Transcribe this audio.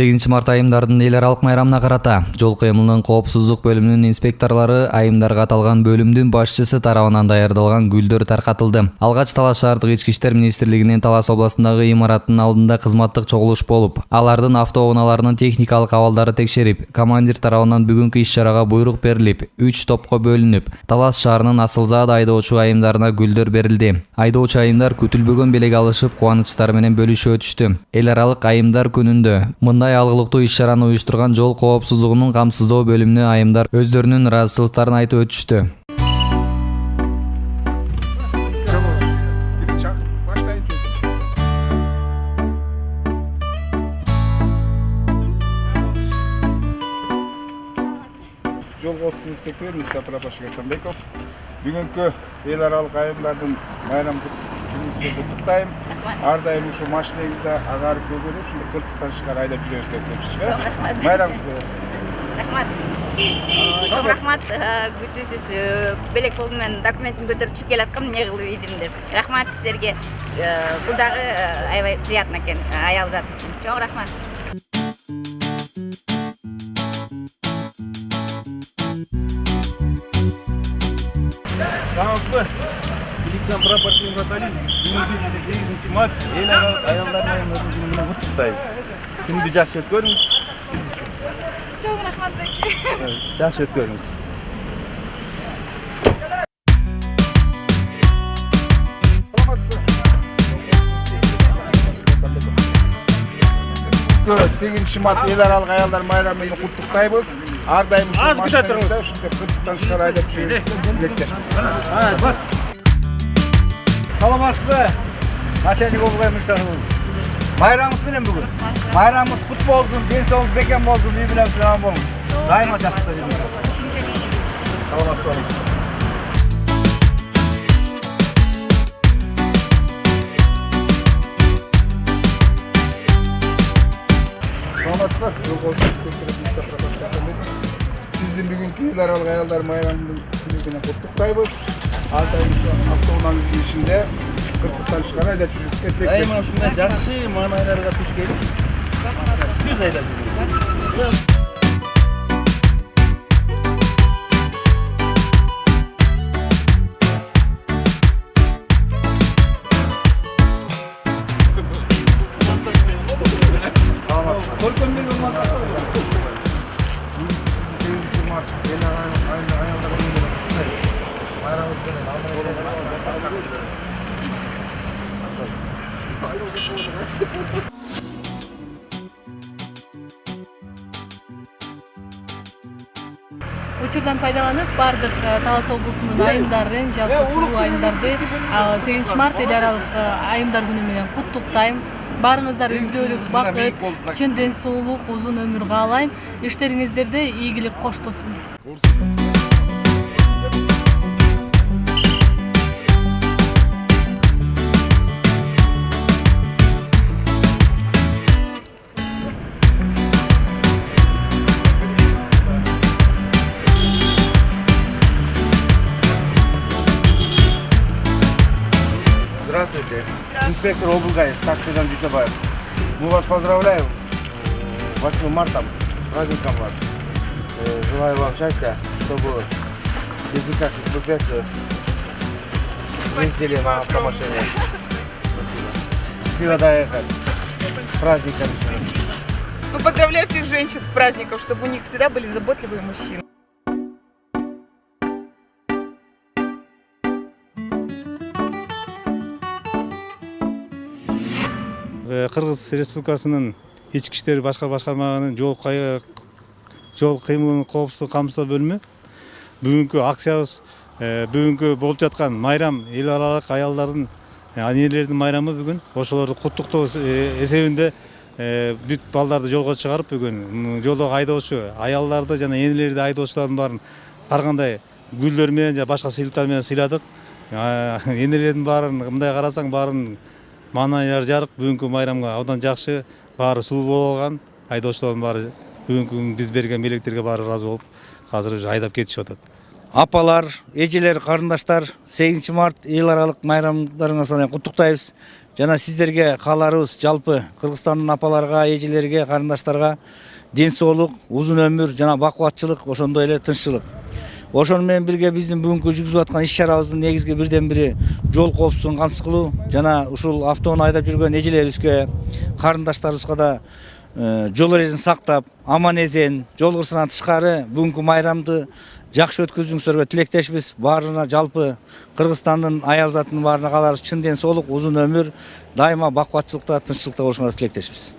8 март айымдардын эл аралык майрамына карата жол кыймылынын коопсуздук бөлүмүнүн инспекторлору айымдарга аталган бөлүмдүн башчысы тарабынан даярдалган гүлдөр таркатылды. Алгач Талас шаардык ички иштер министрлигинин Талас областындагы имараттын алдында кызматтык чогулуш болуп, алардын автоунааларынын техникалык абалдары текшерип, командир тарабынан бүгүнкү иш-чарага буйрук берилип, 3 топко бөлүнүп, Талас шаарынын Асылзаад айдоочу айымдарына гүлдөр берилди. Айдоочу айымдар күтүлбөгөн белек алышып, кубанычтары менен бөлүшүп өтүштү. Эл аралык айымдар күнүндө мындай алгылыктуу иш-чараны уюштурган жол коопсуздугунун камсыздоо бөлүмүнө айымдар өздөрүнүн ыраазычылыктарын айтып өтүштү. Жол коопсуздук инспектору Мустафа Рапашев Асанбеков. Бүгүнкү эл аралык айымдардын майрам күнүнүн куттуктайм. Ар дайым ушу машинеңизде агарып көгөнүп, ушундай кырсыктан тышкары айдап жүрөсүздөр депчи. Майрамыңыз менен. Рахмат. Чоң рахмат. Күтүүсүз белек кол менен документин көтөрүп чыгып келаткам, эмне кылып ийдим деп. Рахмат сиздерге. Бул дагы аябай приятно экен, аял зат үчүн. Чоң рахмат. Саламатсызбы? Милиция прапорщик Натали. Бүгүн 8 март эл аралык аялдар майрамын күнүнөн куттуктайбыз. Күндү жакшы өткөрүңүз. Сиз үчүн. Чоң рахмат беке. Жакшы өткөрүңүз. Саламатсызбы? 8 март эл аралык аялдар майрамын куттуктайбыз. Ар дайым ушул машинаңызда ушундай кырсыктан тышкары айдап жүрөсүз. Тилектешпиз. Саламатсызбы? Начальник обугай мырзагыл. Майрамыңыз менен бүгүн. Майрамыңыз кут болсун, денсаулыгыңыз бекем болсун, үй менен аман болуң. Дайыма жакшы жүрүңүз. Саламат болуңуз. Саламатсызбы? Жол коопсуздук инспектору Мустафа Рапашев Асанбеков. Сиздин бүгүнкү эл аралык аялдар майрамын күнүнөн куттуктайбыз. Ар дайым автоунааңыздын ичинде кырсыктан тышкары айдап жүрүшүзгө тилектешпиз. Дайыма ушундай жакшы маанайларга туш келип, түз айдап жүрүңүз. Көркөмдүк болмаса Учурдан пайдаланып бардык Талас облусунун айымдарын, жалпы сулуу айымдарды 8 март эл аралык айымдар күнү менен куттуктайм. Барыңыздар өмүрөлүк бакыт, чын ден соолук, узун өмүр каалайм. Иштериңиздерде ийгилик коштосун. Здравствуйте. Инспектор Обугай, старший Дюшабаев. Мы вас поздравляем 8 марта, праздником вас. Желаю вам счастья, чтобы без никаких препятствий ездили на автомашине. Спасибо, доехать. С праздником. Ну, поздравляю всех женщин с праздником, чтобы у них всегда были заботливые мужчины. Кыргыз Республикасынын ички иштер башкармагынын жол кыймылынын коопсуздук камсыздоо бөлүмү бүгүнкү акциябыз бүгүнкү болуп жаткан майрам эл аралык аялдардын энелердин майрамы бүгүн ошолорду куттуктоо эсебинде бүт балдарды жолго чыгарып бүгүн жолдогу айдоочу аялдарды жана энелерди айдоочулардын баарын ар кандай гүлдөр менен жана башка сыйлыктар менен сыйладык. Энелердин баарын мындай карасаң баарын маанайлары жарык. Бүгүнкү майрамга абдан жакшы, баары сулуу болгон, айдоочулардын баары бүгүнкү биз берген белектерге баары ыраазы болуп, азыр айдап кетишип атат. Апалар, эжелер, карындаштар, 8 март эл аралык майрамдарыңызды куттуктайбыз. жана сиздерге кааларыбыз жалпы Кыргызстандын апаларга, эжелерге, карындаштарга ден соолук, узун өмүр жана бакубатчылык, ошондой эле тынччылык. Ошону менен бирге биздин бүгүнкү жүргүзүп аткан иш-чарабыздын негизги бирден бири жол коопсуздугун камсыз кылуу жана ушул автоунаа айдап жүргөн эжелерибизге, карындаштарыбызга да жол эрежесин сактап, аман эзен, жол кырсынан тышкары бүгүнкү майрамды жакшы өткөзүңүздөргө тилектешпиз. Баарына жалпы Кыргызстандын аял затынын баарына кааларыбыз чын ден соолук, узун өмүр, дайыма бакубатчылыкта, тынччылыкта болушуңарга тилектешпиз.